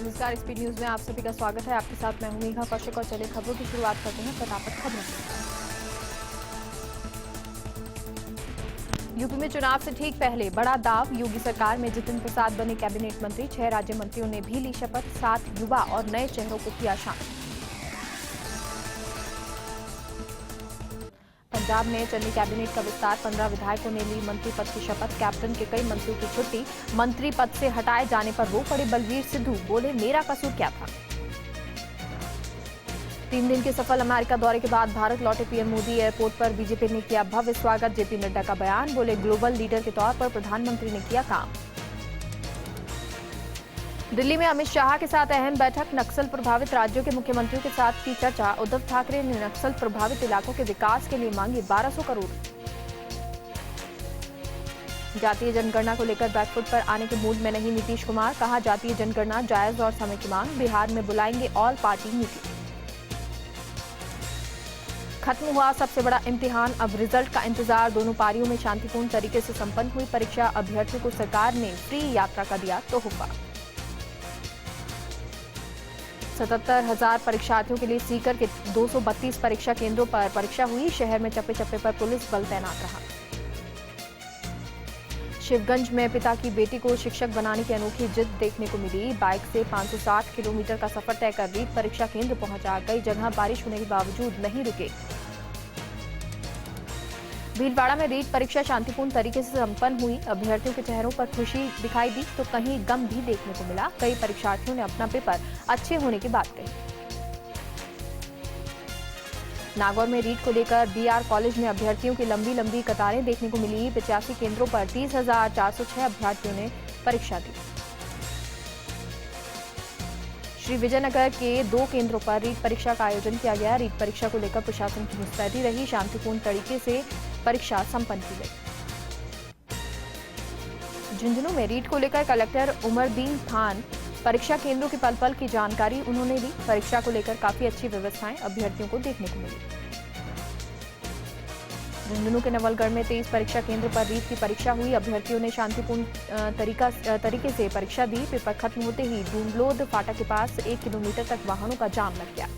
नमस्कार, speed news में आप सभी का स्वागत है। आपके साथ मैं हूं मेघा कौशिक और चले खबरों की शुरुआत करते हैं फटाफट खबरों से। यूपी में चुनाव से ठीक पहले बड़ा दाव, योगी सरकार में जितिन प्रसाद बने कैबिनेट मंत्री। 6 राज्य मंत्रियों ने भी ली शपथ, 7 युवा और नए चेहरों को किया शामिल। पंजाब में चली कैबिनेट का विस्तार, 15 विधायकों ने ली मंत्री पद की शपथ। कैप्टन के कई मंत्रियों की छुट्टी, मंत्री पद से हटाए जाने पर रो पड़े बलवीर सिद्धू, बोले मेरा कसूर क्या था। 3 दिन के सफल अमेरिका दौरे के बाद भारत लौटे पीएम मोदी। एयरपोर्ट पर बीजेपी ने किया भव्य स्वागत। जेपी नड्डा का बयान, बोले ग्लोबल लीडर के तौर पर प्रधानमंत्री ने किया काम। दिल्ली में अमित शाह के साथ अहम बैठक, नक्सल प्रभावित राज्यों के मुख्यमंत्रियों के साथ की चर्चा। उद्धव ठाकरे ने नक्सल प्रभावित इलाकों के विकास के लिए मांगे 1200 करोड़। जातीय जनगणना को लेकर बैकफुट पर आने के मूड में नहीं नीतीश कुमार, कहा जातीय जनगणना जायज और समय की मांग। बिहार में बुलाएंगे ऑल पार्टी मीटिंग। खत्म हुआ सबसे बड़ा इम्तिहान, अब रिजल्ट का इंतजार। दोनों पारियों में शांतिपूर्ण तरीके से संपन्न हुई परीक्षा। अभ्यर्थियों को सरकार ने फ्री यात्रा का दिया तोहफा। 77,000 परीक्षार्थियों के लिए सीकर के 232 परीक्षा केंद्रों पर परीक्षा हुई। शहर में चप्पे चप्पे पर पुलिस बल तैनात रहा। शिवगंज में पिता की बेटी को शिक्षक बनाने की अनोखी जिद देखने को मिली। बाइक से 560 किलोमीटर का सफर तय कर रीट परीक्षा केंद्र पहुंचा। कई जगह बारिश होने के बावजूद नहीं रुके। भीलवाड़ा में रीट परीक्षा शांतिपूर्ण तरीके से संपन्न हुई। अभ्यर्थियों के चेहरों पर खुशी दिखाई दी तो कहीं गम भी देखने को मिला। कई परीक्षार्थियों ने अपना पेपर अच्छे होने की बात कही। नागौर में रीट को लेकर बीआर कॉलेज में अभ्यर्थियों की लंबी लंबी कतारें देखने को मिली। 85 केंद्रों पर 30,406 अभ्यर्थियों ने परीक्षा दी। श्री विजयनगर के 2 केंद्रों पर रीट परीक्षा का आयोजन किया गया। रीट परीक्षा को लेकर प्रशासन की मुस्तैदी रही। शांतिपूर्ण तरीके से परीक्षा संपन्न की गई। झुंझुनू में रीट को लेकर कलेक्टर उमरदीन खान परीक्षा केंद्रों के पल पल की जानकारी उन्होंने दी। परीक्षा को लेकर काफी अच्छी व्यवस्थाएं अभ्यर्थियों को देखने को मिली। झुंझुनू के नवलगढ़ में 23 परीक्षा केंद्र पर रीट की परीक्षा हुई। अभ्यर्थियों ने शांतिपूर्ण तरीके से परीक्षा दी। पेपर खत्म होते ही डूमलोद फाटक के पास 1 किलोमीटर तक वाहनों का जाम लग गया।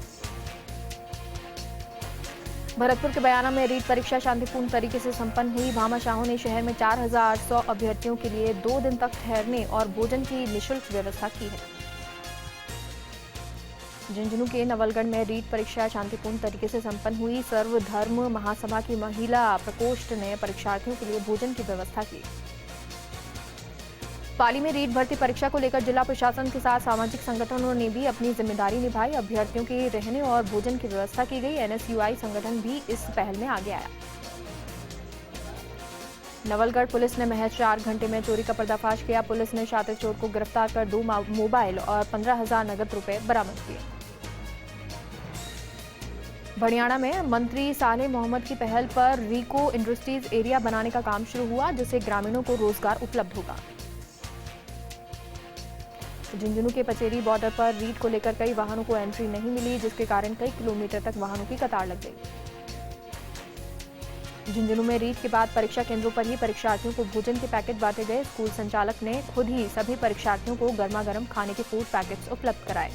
भरतपुर के बयाना में रीट परीक्षा शांतिपूर्ण तरीके से संपन्न हुई। भामाशाहों ने शहर में 4,800 अभ्यर्थियों के लिए 2 दिन तक ठहरने और भोजन की निःशुल्क व्यवस्था की है। झुंझुनू के नवलगढ़ में रीट परीक्षा शांतिपूर्ण तरीके से संपन्न हुई। सर्वधर्म महासभा की महिला प्रकोष्ठ ने परीक्षार्थियों के लिए भोजन की व्यवस्था की। पाली में रीट भर्ती परीक्षा को लेकर जिला प्रशासन के साथ सामाजिक संगठनों ने भी अपनी जिम्मेदारी निभाई। अभ्यर्थियों के रहने और भोजन की व्यवस्था की गई। एनएसयूआई संगठन भी इस पहल में आगे आया। नवलगढ़ पुलिस ने महज 4 घंटे में चोरी का पर्दाफाश किया। पुलिस ने शातिर चोर को गिरफ्तार कर 2 मोबाइल और 15,000 नगद रुपए बरामद किए। भड़ियाणा में मंत्री सालेह मोहम्मद की पहल पर रिको इंडस्ट्रीज एरिया बनाने का काम शुरू हुआ, जिससे ग्रामीणों को रोजगार उपलब्ध होगा। झुंझुनू के पचेरी बॉर्डर पर रीट को लेकर कई वाहनों को एंट्री नहीं मिली, जिसके कारण कई किलोमीटर तक वाहनों की कतार लग गई। झुंझुनू में रीट के बाद परीक्षा केंद्रों पर ही परीक्षार्थियों को भोजन के पैकेट बांटे गए। स्कूल संचालक ने खुद ही सभी परीक्षार्थियों को गर्मा गर्म खाने के फूड पैकेट्स उपलब्ध कराए।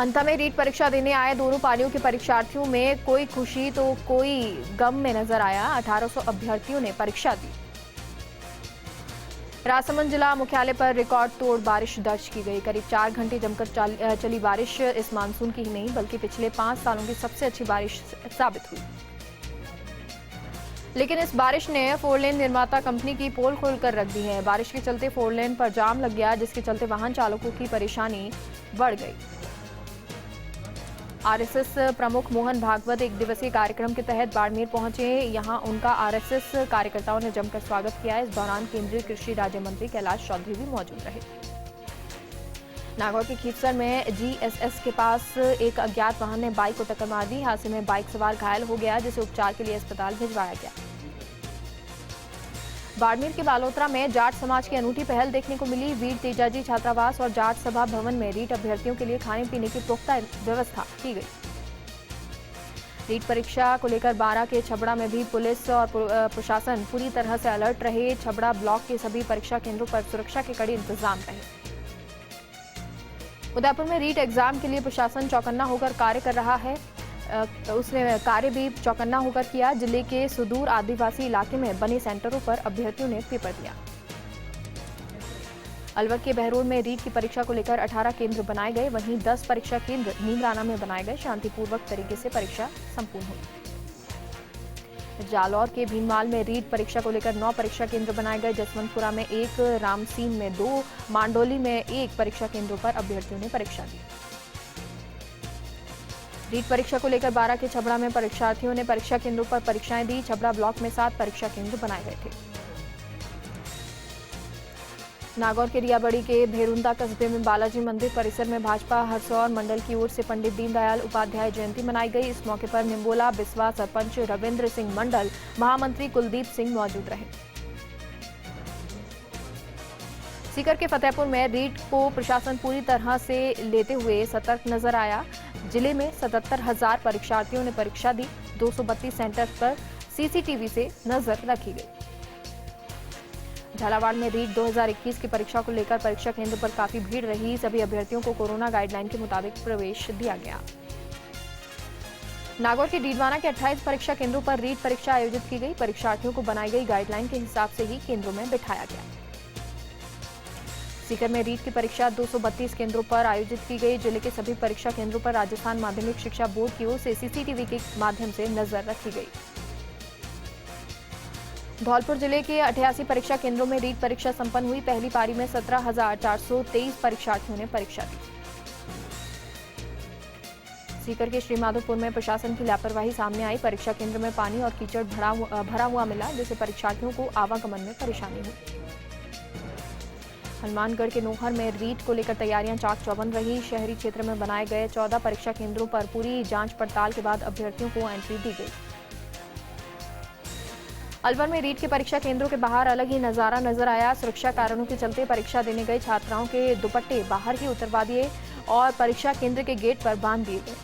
अंत में रीट परीक्षा देने आए दोनों पालियों के परीक्षार्थियों में कोई खुशी तो कोई गम में नजर आया। 1800 अभ्यर्थियों ने परीक्षा दी। राजसमंद जिला मुख्यालय पर रिकॉर्ड तोड़ बारिश दर्ज की गई। करीब 4 घंटे जमकर चली बारिश इस मानसून की ही नहीं बल्कि पिछले 5 सालों की सबसे अच्छी बारिश साबित हुई। लेकिन इस बारिश ने 4 लेन निर्माता कंपनी की पोल खोलकर रख दी है। बारिश के चलते 4 लेन पर जाम लग गया, जिसके चलते वाहन चालकों की परेशानी बढ़ गई। आरएसएस प्रमुख मोहन भागवत एक दिवसीय कार्यक्रम के तहत बाड़मेर पहुंचे। यहां उनका आरएसएस कार्यकर्ताओं ने जमकर स्वागत किया। इस दौरान केंद्रीय कृषि राज्य मंत्री कैलाश चौधरी भी मौजूद रहे। नागौर के खीवसर में जीएसएस के पास एक अज्ञात वाहन ने बाइक को टक्कर मार दी। हादसे में बाइक सवार घायल हो गया, जिसे उपचार के लिए अस्पताल भिजवाया गया। बाड़मेर के बालोतरा में जाट समाज की अनूठी पहल देखने को मिली। वीर तेजाजी छात्रावास और जाट सभा भवन में रीट अभ्यर्थियों के लिए खाने पीने की पुख्ता व्यवस्था की गई। रीट परीक्षा को लेकर 12 के छबड़ा में भी पुलिस और प्रशासन पूरी तरह से अलर्ट रहे। छबड़ा ब्लॉक के सभी परीक्षा केंद्रों पर सुरक्षा के कड़े इंतजाम रहे। उदयपुर में रीट एग्जाम के लिए प्रशासन चौकन्ना होकर कार्य कर रहा है। उसने कार्य भी चौकन्ना होकर किया। जिले के सुदूर आदिवासी इलाके में बने सेंटरों पर अभ्यर्थियों ने पेपर दिया। अलवर के बहरोड में रीट की परीक्षा को लेकर 18 केंद्र बनाए गए, वहीं 10 परीक्षा केंद्र नीमराना में बनाए गए। शांतिपूर्वक तरीके से परीक्षा संपूर्ण हुई। जालौर के भीनमाल में रीट परीक्षा को लेकर 9 परीक्षा केंद्र बनाए गए। जसवंतपुरा में 1, रामसीन में 2, मांडोली में 1 परीक्षा केंद्रों पर अभ्यर्थियों ने परीक्षा दी। रीट परीक्षा को लेकर 12 के छबड़ा में परीक्षार्थियों ने परीक्षा केंद्रों पर परीक्षाएं दी। छबड़ा ब्लॉक में 7 परीक्षा केंद्र बनाए गए थे। नागौर के रियाबड़ी के भेरुंदा कस्बे में बालाजी मंदिर परिसर में भाजपा हरसौर मंडल की ओर से पंडित दीनदयाल उपाध्याय जयंती मनाई गई। इस मौके पर निम्बोला बिस्वा सरपंच रविंद्र सिंह मंडल, महामंत्री कुलदीप सिंह मौजूद रहे। सीकर के फतेहपुर में रीट को प्रशासन पूरी तरह से लेते हुए सतर्क नजर आया। जिले में 77,000 परीक्षार्थियों ने परीक्षा दी। 232 सेंटर पर सीसीटीवी से नजर रखी गई। झालावाड़ में रीट 2021 की परीक्षा को लेकर परीक्षा केंद्र पर काफी भीड़ रही। सभी अभ्यर्थियों को कोरोना गाइडलाइन के मुताबिक प्रवेश दिया गया। नागौर के डीडवाना के 28 परीक्षा केंद्रों पर रीट परीक्षा आयोजित की गई। परीक्षार्थियों को बनाई गई गाइडलाइन के हिसाब से ही केंद्रों में बिठाया गया। सीकर में रीट की परीक्षा 232 केंद्रों पर आयोजित की गई। जिले के सभी परीक्षा केंद्रों पर राजस्थान माध्यमिक शिक्षा बोर्ड की ओर से सीसीटीवी के माध्यम से नजर रखी गई। धौलपुर जिले के 88 परीक्षा केंद्रों में रीट परीक्षा संपन्न हुई। पहली पारी में 17,423 परीक्षार्थियों ने परीक्षा दी। सीकर के श्रीमाधोपुर में प्रशासन की लापरवाही सामने आई। परीक्षा केंद्र में पानी और कीचड़ भरा हुआ मिला, जिससे परीक्षार्थियों को आवागमन में परेशानी हुई। हनुमानगढ़ के नोहर में रीट को लेकर तैयारियां चाक चौबंद रही। शहरी क्षेत्र में बनाए गए 14 परीक्षा केंद्रों पर पूरी जांच पड़ताल के बाद अभ्यर्थियों को एंट्री दी गई। अलवर में रीट के परीक्षा केंद्रों के बाहर अलग ही नजारा नजर आया। सुरक्षा कारणों के चलते परीक्षा देने गए छात्राओं के दुपट्टे बाहर ही उतरवा दिए और परीक्षा केंद्र के गेट पर बांध दिए गए।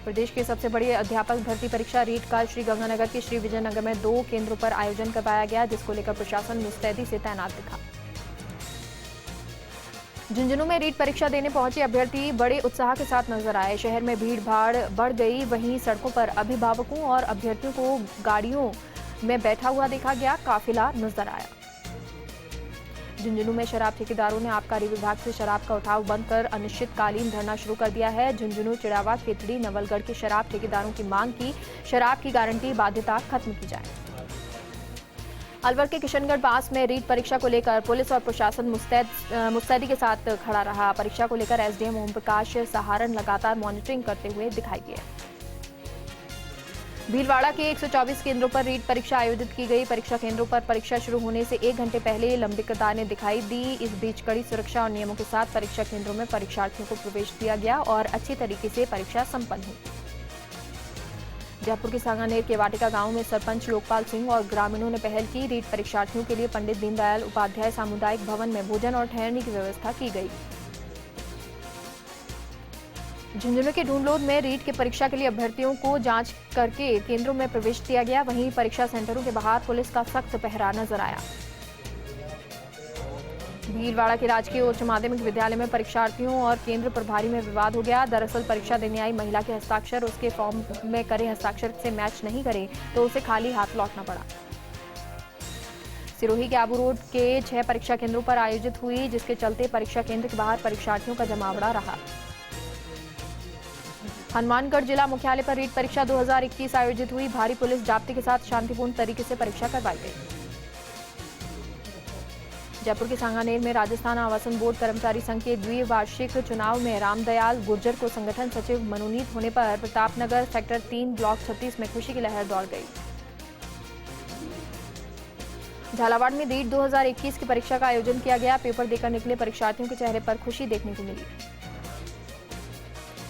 प्रदेश की सबसे बड़ी अध्यापक भर्ती परीक्षा रीट का श्रीगंगानगर के श्री विजयनगर में 2 केंद्रों पर आयोजन करवाया गया, जिसको लेकर प्रशासन मुस्तैदी से तैनात दिखा। झुंझुनू में रीट परीक्षा देने पहुंचे अभ्यर्थी बड़े उत्साह के साथ नजर आए। शहर में भीड़ भाड़ बढ़ गई। वहीं सड़कों पर अभिभावकों और अभ्यर्थियों को गाड़ियों में बैठा हुआ देखा गया। काफिला नजर आया। झुंझुनू में शराब ठेकेदारों ने आबकारी विभाग से शराब का उठाव बंद कर अनिश्चितकालीन धरना शुरू कर दिया है। झुंझुनू, चिड़ावा, खेतड़ी, नवलगढ़ के शराब ठेकेदारों की मांग की शराब की गारंटी बाध्यता खत्म की जाए। अलवर के किशनगढ़ पास में रीट परीक्षा को लेकर पुलिस और प्रशासन मुस्तैदी के साथ खड़ा रहा। परीक्षा को लेकर एसडीएम ओम प्रकाश सहारण लगातार मॉनिटरिंग करते हुए दिखाई दिए। भीलवाड़ा के 124 केंद्रों पर रीट परीक्षा आयोजित की गई। परीक्षा केंद्रों पर परीक्षा शुरू होने से 1 घंटे पहले लंबी कतारें दिखाई दी। इस बीच कड़ी सुरक्षा और नियमों के साथ परीक्षा केंद्रों में परीक्षार्थियों को प्रवेश दिया गया और अच्छी तरीके से परीक्षा संपन्न हुई। जयपुर के सांगानेर के वाटिका गांव में सरपंच लोकपाल सिंह और ग्रामीणों ने पहल की। रीट परीक्षार्थियों के लिए पंडित दीनदयाल उपाध्याय सामुदायिक भवन में भोजन और ठहरने की व्यवस्था की गई। झुंझुनू के ढूंढलोद में रीट के परीक्षा के लिए अभ्यर्थियों को जांच करके केंद्रों में प्रवेश दिया गया। वहीं परीक्षा सेंटरों के बाहर पुलिस का सख्त पहरा नजर आया। भीलवाड़ा के राजकीय उच्च माध्यमिक विद्यालय में परीक्षार्थियों और केंद्र प्रभारी में विवाद हो गया। दरअसल परीक्षा देने आई महिला के हस्ताक्षर उसके फॉर्म में करे हस्ताक्षर से मैच नहीं करे तो उसे खाली हाथ लौटना पड़ा। सिरोही के आबू रोड के 6 परीक्षा केंद्रों पर आयोजित हुई, जिसके चलते परीक्षा केंद्र के बाहर परीक्षार्थियों का जमावड़ा रहा। हनुमानगढ़ जिला मुख्यालय पर रीट परीक्षा 2021 आयोजित हुई। भारी पुलिस जाब्ते के साथ शांतिपूर्ण तरीके से परीक्षा करवाई गई। जयपुर के सांगानेर में राजस्थान आवासन बोर्ड कर्मचारी संघ के द्विवार्षिक चुनाव में रामदयाल गुर्जर को संगठन सचिव मनोनीत होने पर प्रतापनगर सेक्टर 3 ब्लॉक 36 में खुशी की लहर दौड़ गई। झालावाड़ में रीट 2021 की परीक्षा का आयोजन किया गया। पेपर देकर निकले परीक्षार्थियों के चेहरे पर खुशी देखने को मिली।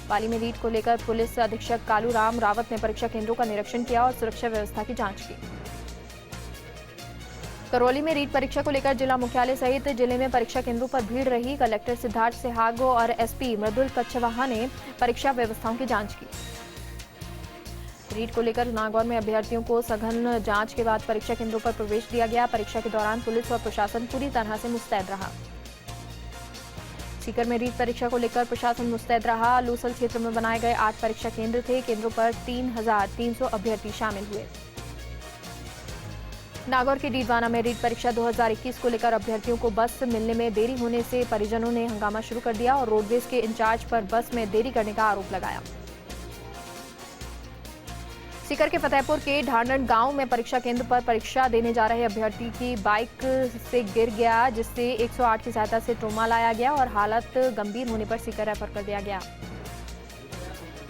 पाली में रीट को लेकर पुलिस अधीक्षक कालू राम रावत ने परीक्षा केंद्रों का निरीक्षण किया और सुरक्षा व्यवस्था की जांच की। करौली में रीट परीक्षा को लेकर जिला मुख्यालय सहित जिले में परीक्षा केंद्रों पर भीड़ रही। कलेक्टर सिद्धार्थ सिहागो और एसपी मृदुल कच्छवाहा ने परीक्षा व्यवस्थाओं की जांच की। रीट को लेकर नागौर में अभ्यर्थियों को सघन जांच के बाद परीक्षा केंद्रों पर प्रवेश दिया गया। परीक्षा के दौरान पुलिस और प्रशासन पूरी तरह से मुस्तैद रहा। सीकर में रीट परीक्षा को लेकर प्रशासन मुस्तैद रहा। लूसल क्षेत्र में बनाए गए 8 परीक्षा केंद्र थे। केंद्रों पर 3,300 अभ्यर्थी शामिल हुए। नागौर के डीडवाना में रीट परीक्षा 2021 को लेकर अभ्यर्थियों को बस मिलने में देरी होने से परिजनों ने हंगामा शुरू कर दिया और रोडवेज के इंचार्ज पर बस में देरी करने का आरोप लगाया। सीकर के फतेहपुर के ढांडन गांव में परीक्षा केंद्र पर परीक्षा देने जा रहे अभ्यर्थी की बाइक से गिर गया, जिससे 108 की सहायता से ट्रोमा लाया गया और हालत गंभीर होने पर सीकर रेफर कर दिया गया।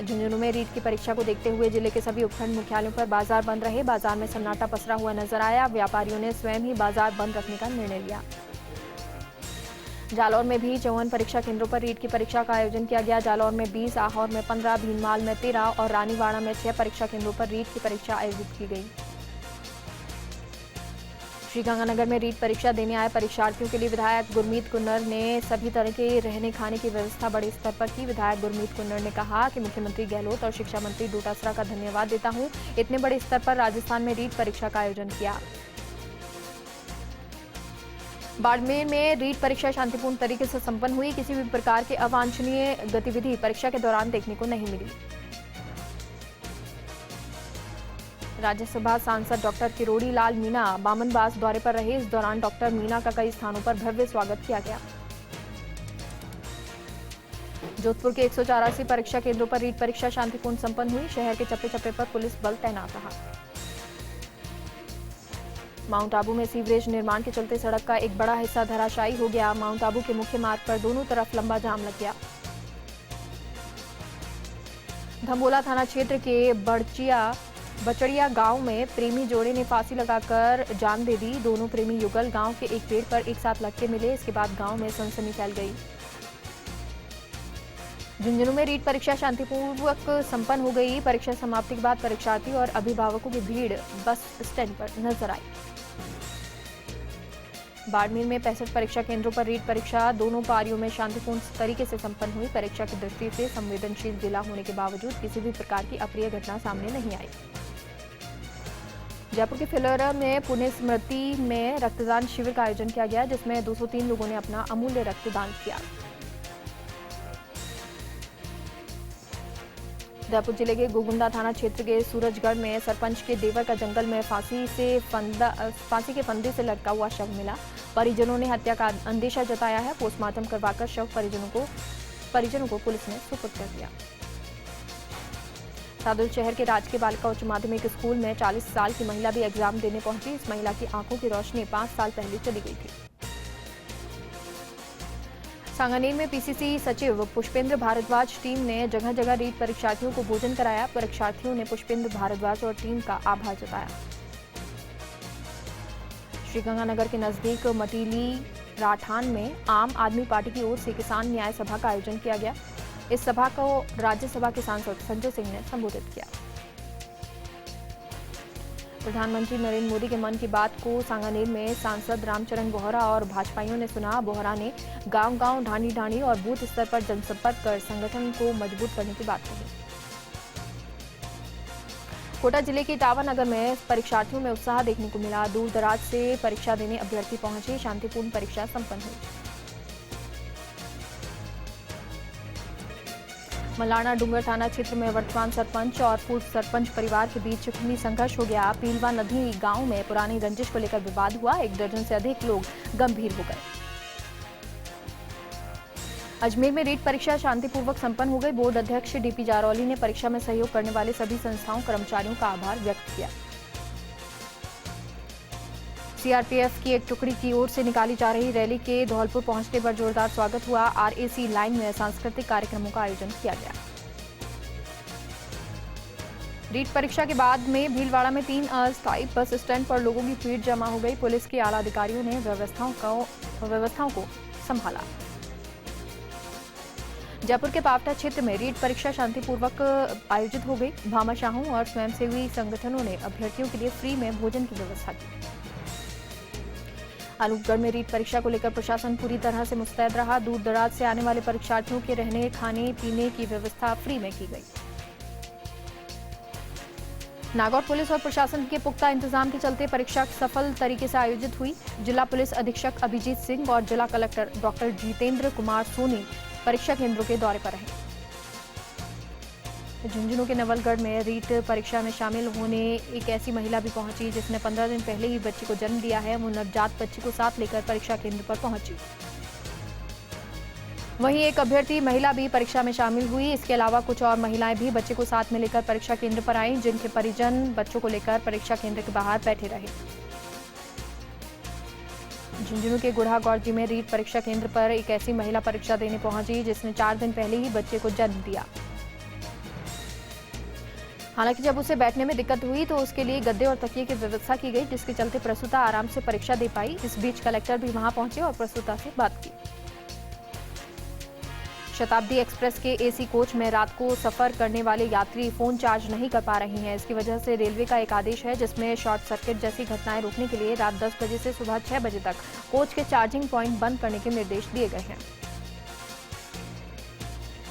झुंझुनू में रीट की परीक्षा को देखते हुए जिले के सभी उपखंड मुख्यालयों पर बाजार बंद रहे। बाजार में सन्नाटा पसरा हुआ नजर आया। व्यापारियों ने स्वयं ही बाजार बंद रखने का निर्णय लिया। जालौर में भी 54 परीक्षा केंद्रों पर रीट की परीक्षा का आयोजन किया गया। जालौर में 20, आहोर में 15, भीनमाल में 13 और रानीवाड़ा में 6 परीक्षा केंद्रों पर रीट की परीक्षा आयोजित की गई। श्रीगंगानगर में रीट परीक्षा देने आए परीक्षार्थियों के लिए विधायक गुरमीत कुन्नर ने सभी तरह के रहने खाने की व्यवस्था बड़े स्तर पर की। विधायक गुरमीत कुन्नर ने कहा कि मुख्यमंत्री गहलोत और शिक्षा मंत्री डोटासरा का धन्यवाद देता हूं, इतने बड़े स्तर पर राजस्थान में रीट परीक्षा का आयोजन किया। बाड़मेर में रीट परीक्षा शांतिपूर्ण तरीके से संपन्न हुई। किसी भी प्रकार के अवांछनीय गतिविधि परीक्षा के दौरान देखने को नहीं मिली। राज्यसभा सांसद डॉक्टर किरोड़ी लाल मीणा बामनबास दौरे पर रहे। इस दौरान डॉक्टर मीणा का कई स्थानों पर भव्य स्वागत किया गया। जोधपुर के 184 परीक्षा केंद्रों पर रीट परीक्षा शांतिपूर्ण संपन्न हुई। शहर के चप्पे चप्पे पर पुलिस बल तैनात रहा। माउंट आबू में सीवरेज निर्माण के चलते सड़क का एक बड़ा हिस्सा धराशायी हो गया। माउंट आबू के मुख्य मार्ग पर दोनों तरफ लंबा जाम लग गया। धम्बोला थाना क्षेत्र के बचड़िया गांव में प्रेमी जोड़े ने फांसी लगाकर जान दे दी। दोनों प्रेमी युगल गांव के एक पेड़ पर एक साथ लटके मिले। इसके बाद गांव में सनसनी फैल गई। झुंझुनू में रीट परीक्षा शांतिपूर्वक संपन्न हो गई। परीक्षा समाप्ति के बाद परीक्षार्थी और अभिभावकों की भीड़ बस स्टैंड पर नजर आई। बाड़मेर में 65 परीक्षा केंद्रों पर रीट परीक्षा दोनों पारियों में शांतिपूर्ण तरीके से संपन्न हुई। परीक्षा की दृष्टि से संवेदनशील जिला होने के बावजूद किसी भी प्रकार की अप्रिय घटना सामने नहीं आई। जयपुर के फिलोरा में पुण्य स्मृति में रक्तदान शिविर का आयोजन किया गया, जिसमें 203 लोगों ने अपना अमूल्य रक्तदान किया। जयपुर जिले के गोगुंदा थाना क्षेत्र के सूरजगढ़ में सरपंच के देवर का जंगल में फांसी के फंदे से लटका हुआ शव मिला। परिजनों ने हत्या का अंदेशा जताया है। पोस्टमार्टम करवाकर शव परिजनों को पुलिस ने सुपुर्द कर दिया। सादुल शहर के राजकीय बालिका उच्च माध्यमिक स्कूल में 40 साल की महिला भी एग्जाम देने पहुंची। इस महिला की आंखों की रोशनी 5 साल पहले चली गई थी। सांगानेर में पीसीसी सचिव पुष्पेंद्र भारद्वाज टीम ने जगह जगह रीट परीक्षार्थियों को भोजन कराया। परीक्षार्थियों ने पुष्पेंद्र भारद्वाज और टीम का आभार जताया। श्रीगंगानगर के नजदीक मटीली राठान में आम आदमी पार्टी की ओर से किसान न्याय सभा का आयोजन किया गया। इस सभा को राज्यसभा के सांसद संजय सिंह ने संबोधित किया। प्रधानमंत्री नरेंद्र मोदी के मन की बात को सांगानेर में सांसद रामचरण बोहरा और भाजपाइयों ने सुना। बोहरा ने गांव-गांव, ढाणी-ढाणी और बूथ स्तर पर जनसंपर्क कर संगठन को मजबूत करने की बात कही। कोटा जिले के इटावा नगर में परीक्षार्थियों में उत्साह देखने को मिला। दूर दराज से परीक्षा देने अभ्यर्थी पहुंचे। शांतिपूर्ण परीक्षा संपन्न हुई। मलाना डूंगर थाना क्षेत्र में वर्तमान सरपंच और पूर्व सरपंच परिवार के बीच खूनी संघर्ष हो गया। पीलवा नदी गांव में पुरानी रंजिश को लेकर विवाद हुआ। 1 दर्जन से अधिक लोग गंभीर हो गए। अजमेर में रीट परीक्षा शांतिपूर्वक संपन्न हो गई। बोर्ड अध्यक्ष डीपी जारौली ने परीक्षा में सहयोग करने वाले सभी संस्थाओं कर्मचारियों का आभार व्यक्त किया। सीआरपीएफ की एक टुकड़ी की ओर से निकाली जा रही रैली के धौलपुर पहुंचने पर जोरदार स्वागत हुआ। आरएसी लाइन में सांस्कृतिक कार्यक्रमों का आयोजन किया गया। रीट परीक्षा के बाद में भीलवाड़ा में 3 अस्थायी बस स्टैंड पर लोगों की भीड़ जमा हो गई। पुलिस के आला अधिकारियों ने व्यवस्थाओं को संभाला। जयपुर के पावटा क्षेत्र में रीट परीक्षा शांतिपूर्वक आयोजित हो गई। भामाशाहों और स्वयंसेवी संगठनों ने अभ्यर्थियों के लिए फ्री में भोजन की व्यवस्था की। अनूपगढ़ में रीट परीक्षा को लेकर प्रशासन पूरी तरह से मुस्तैद रहा। दूर दराज से आने वाले परीक्षार्थियों के रहने खाने पीने की व्यवस्था फ्री में की गई। नागौर पुलिस और प्रशासन के पुख्ता इंतजाम के चलते परीक्षा सफल तरीके से आयोजित हुई। जिला पुलिस अधीक्षक अभिजीत सिंह और जिला कलेक्टर डॉक्टर जितेंद्र कुमार सोनी परीक्षा केंद्रों के दौरे पर रहे। झुंझुनू के नवलगढ़ में रीट परीक्षा में शामिल होने एक ऐसी महिला भी पहुंची जिसने 15 दिन पहले ही बच्ची को जन्म दिया है। वो नवजात बच्ची को साथ लेकर परीक्षा केंद्र पर पहुंची। वहीं एक अभ्यर्थी महिला भी परीक्षा में शामिल हुई। इसके अलावा कुछ और महिलाएं भी बच्चे को साथ में लेकर परीक्षा केंद्र पर आईं, जिनके परिजन बच्चों को लेकर परीक्षा केंद्र के बाहर बैठे रहे। झुंझुनू के गुढ़ागौरजी में रीट परीक्षा केंद्र पर एक ऐसी महिला परीक्षा देने पहुंची जिसने 4 दिन पहले ही बच्चे को जन्म दिया। हालांकि जब उसे बैठने में दिक्कत हुई तो उसके लिए गद्दे और तकिए की व्यवस्था की गई, जिसके चलते प्रसूता आराम से परीक्षा दे पाई। इस बीच कलेक्टर भी वहां पहुंचे और प्रसूता से बात की। शताब्दी एक्सप्रेस के एसी कोच में रात को सफर करने वाले यात्री फोन चार्ज नहीं कर पा रहे हैं। इसकी वजह से रेलवे का एक आदेश है जिसमें शॉर्ट सर्किट जैसी घटनाएं रोकने के लिए रात 10 बजे से सुबह 6 बजे तक कोच के चार्जिंग पॉइंट बंद करने के निर्देश दिए गए हैं।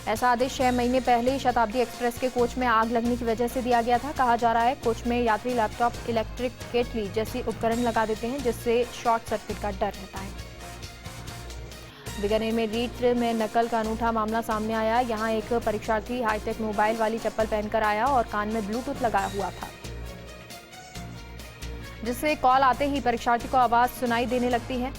ऐसा आदेश 6 महीने पहले ही शताब्दी एक्सप्रेस के कोच में आग लगने की वजह से दिया गया था। कहा जा रहा है कोच में यात्री लैपटॉप, इलेक्ट्रिक केटली जैसी उपकरण लगा देते हैं जिससे शॉर्ट सर्किट का डर रहता है। बीकानेर में रीट में नकल का अनूठा मामला सामने आया। यहां एक परीक्षार्थी हाईटेक मोबाइल वाली चप्पल पहनकर आया और कान में ब्लूटूथ लगाया हुआ था, जिससे कॉल आते ही परीक्षार्थी को आवाज सुनाई देने लगती है।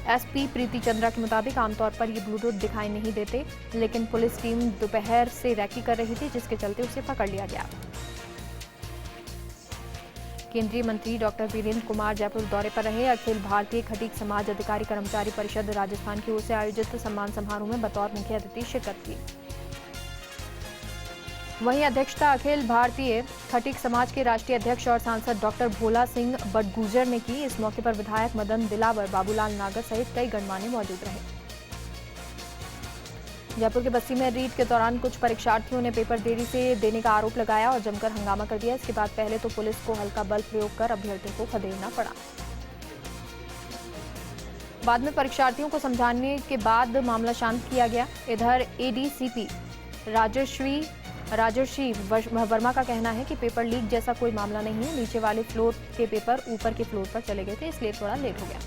एसपी प्रीति चंद्रा के मुताबिक आमतौर पर ये ब्लूटूथ दिखाई नहीं देते, लेकिन पुलिस टीम दोपहर से रैकी कर रही थी, जिसके चलते उसे पकड़ लिया गया। केंद्रीय मंत्री डॉक्टर वीरेंद्र कुमार जयपुर दौरे पर रहे। अखिल भारतीय खटीक समाज अधिकारी कर्मचारी परिषद राजस्थान की ओर से आयोजित सम्मान समारोह में बतौर मुख्य अतिथि शिरकत की। वहीं अध्यक्षता अखिल भारतीय खटीक समाज के राष्ट्रीय अध्यक्ष और सांसद डॉक्टर भोला सिंह बडगुजर ने की। इस मौके पर विधायक मदन दिलावर, बाबूलाल नागर सहित कई गणमान्य मौजूद रहे। जयपुर के बस्सी में रीट के दौरान कुछ परीक्षार्थियों ने पेपर देरी से देने का आरोप लगाया और जमकर हंगामा कर दिया। इसके बाद पहले तो पुलिस को हल्का बल प्रयोग कर अभ्यर्थियों को खदेड़ना पड़ा। बाद में परीक्षार्थियों को समझाने के बाद मामला शांत किया गया। इधर एडीसीपी राजर्षि वर्मा का कहना है कि पेपर लीक जैसा कोई मामला नहीं है। नीचे वाले फ्लोर के पेपर ऊपर के फ्लोर पर चले गए थे, इसलिए थोड़ा लेट हो गया।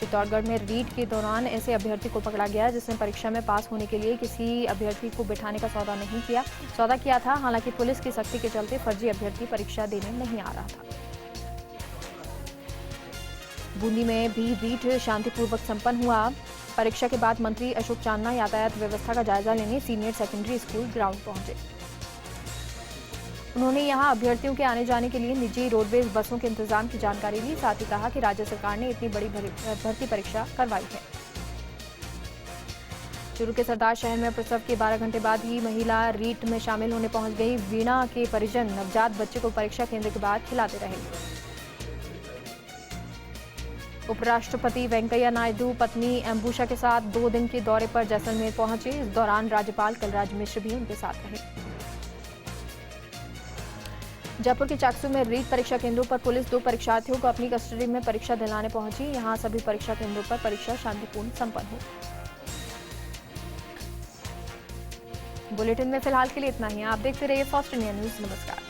चित्तौड़गढ़ में रीट के दौरान ऐसे अभ्यर्थी को पकड़ा गया जिसने परीक्षा में पास होने के लिए किसी अभ्यर्थी को बिठाने का सौदा किया था। हालांकि पुलिस की सख्ती के चलते फर्जी अभ्यर्थी परीक्षा देने नहीं आ रहा था। बूंदी में भी रीट शांतिपूर्वक संपन्न हुआ। परीक्षा के बाद मंत्री अशोक चांदना यातायात व्यवस्था का जायजा लेने सीनियर सेकेंडरी स्कूल ग्राउंड पहुंचे। उन्होंने यहां अभ्यर्थियों के आने जाने के लिए निजी रोडवेज बसों के इंतजाम की जानकारी ली। साथ ही कहा कि राज्य सरकार ने इतनी बड़ी भर्ती परीक्षा करवाई है। चूरू के सरदार शहर में प्रसव के 12 घंटे बाद ही महिला रीट में शामिल होने पहुंच गई। वीणा के परिजन नवजात बच्चे को परीक्षा केंद्र के बाद खिलाते रहे। उपराष्ट्रपति वेंकैया नायडू पत्नी अंबुशा के साथ 2 दिन के दौरे पर जैसलमेर पहुंचे। इस दौरान राज्यपाल कलराज मिश्र भी उनके साथ रहे। जयपुर के चाकसू में रीट परीक्षा केंद्रों पर पुलिस 2 परीक्षार्थियों को अपनी कस्टडी में परीक्षा दिलाने पहुंची। यहां सभी परीक्षा केंद्रों पर परीक्षा शांतिपूर्ण संपन्न हुई। बुलेटिन में फिलहाल के लिए इतना ही। आप देखते रहिए फर्स्ट इंडिया न्यूज। नमस्कार।